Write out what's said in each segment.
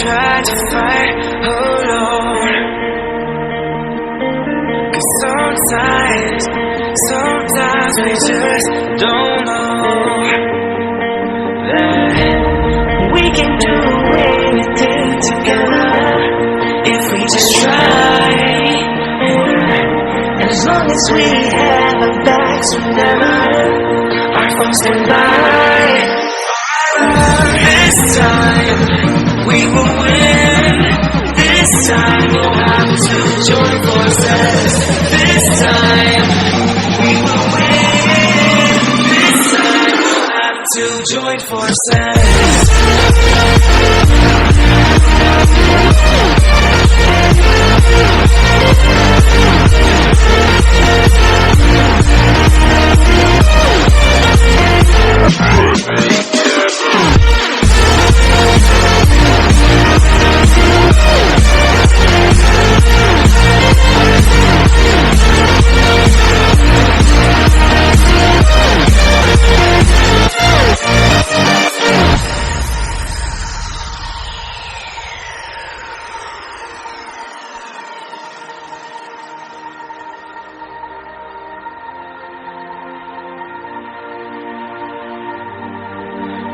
tried to fight alone. 'Cause sometimes we just don't know that we can do anything together if we just try. And as long as we have our backs whenever our phones can lie, this time we will win. This time we'll have to join forces. This time we will win. This time we'll have to join forces.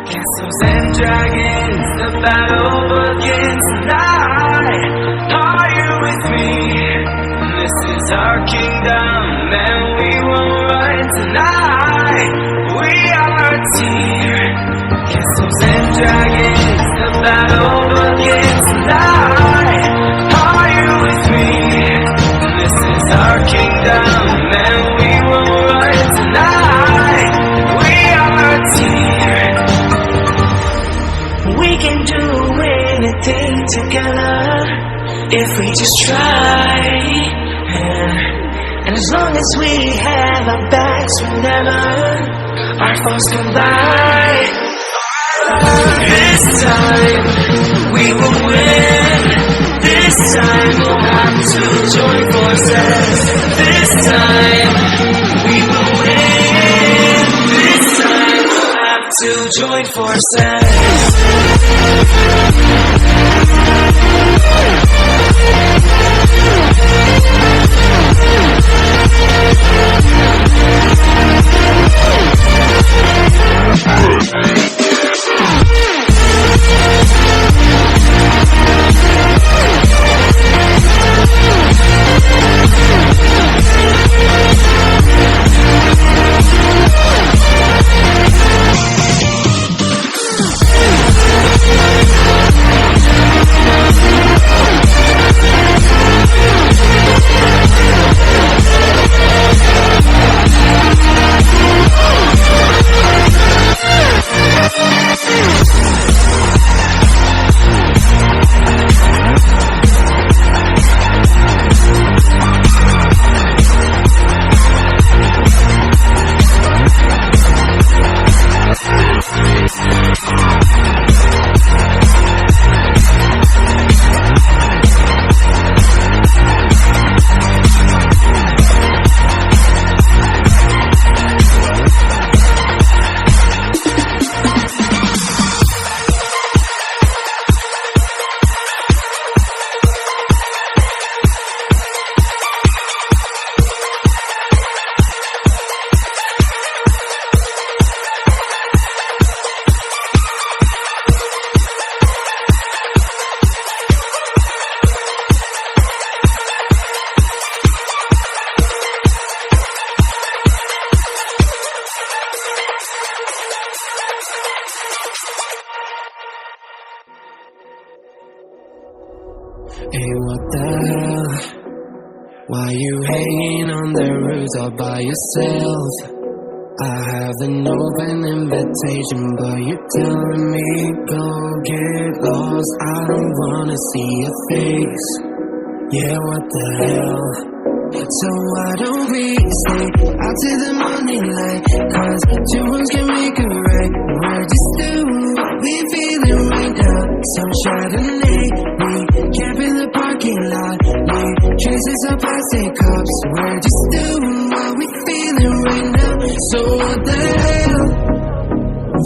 Castles and dragons, the battle begins tonight. Are you with me? This is our kingdom, and we will run tonight. We are a team. Castles and dragons, the battle begins tonight. Are you with me? This is our kingdom, and we will run tonight. We are a team. We can do anything together if we just try. And as long as we have our backs whenever our phones come by, this time we will win. This time we'll have to join forces. This time we will win. This time we'll have to join forces. Hey, what the hell? Why you hanging on the roof all by yourself? I have an open invitation, but you're telling me go get lost. I don't wanna see your face. Yeah, what the hell? So why don't we stay out till the morning light? 'Cause two rooms can make a right. We're just doing what we feeling right now. Some Chardonnay, we camp in the parking lot. We traces of plastic cups. We're just doing what we feeling right now. So what the hell?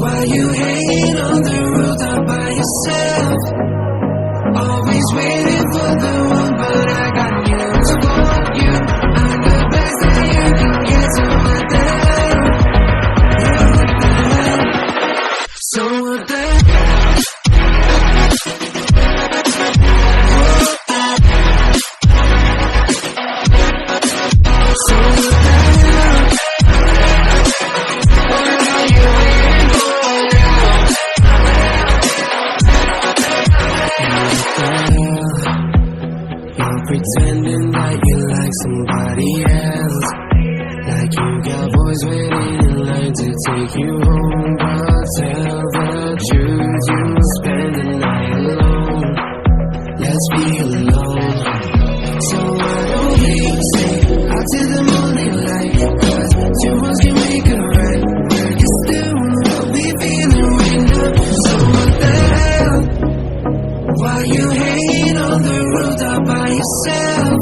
Why you hanging on the rooftop? yourself. Always waiting for the one, but I got news for you. I'm the best that you can get, so what the hell? So what the hell? Pretending that you like somebody else, like you got boys waiting in line to take you home. But tell the truth, you spend the night alone. Let's be alone. So why don't we stay out till the morning light? 'Cause two of us can make it right. Work is still what we feeling right now. So what the hell? Why you hanging on the rooftop by yourself?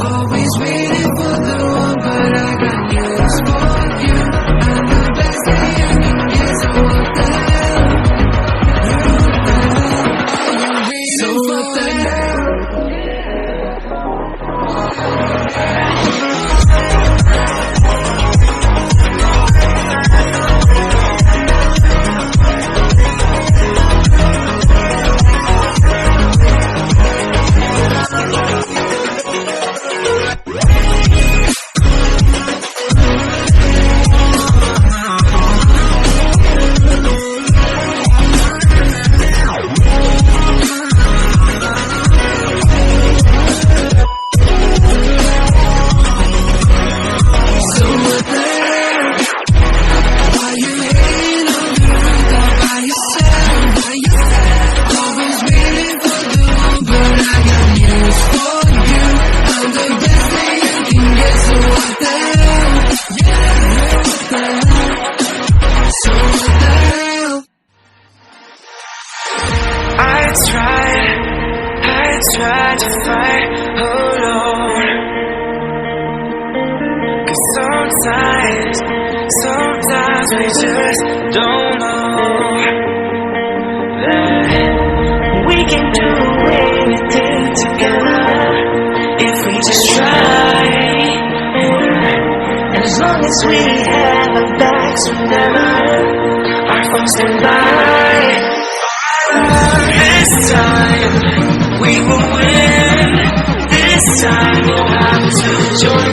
Always waiting for the one, but I got news for you. I'm the best that you can get, so what the hell? So what the hell? I tried to fight alone. 'Cause sometimes we just don't know that we can do anything together if we just try. And as long as we have our backs together, our phones stand by. This time we will win. This time we'll have to join.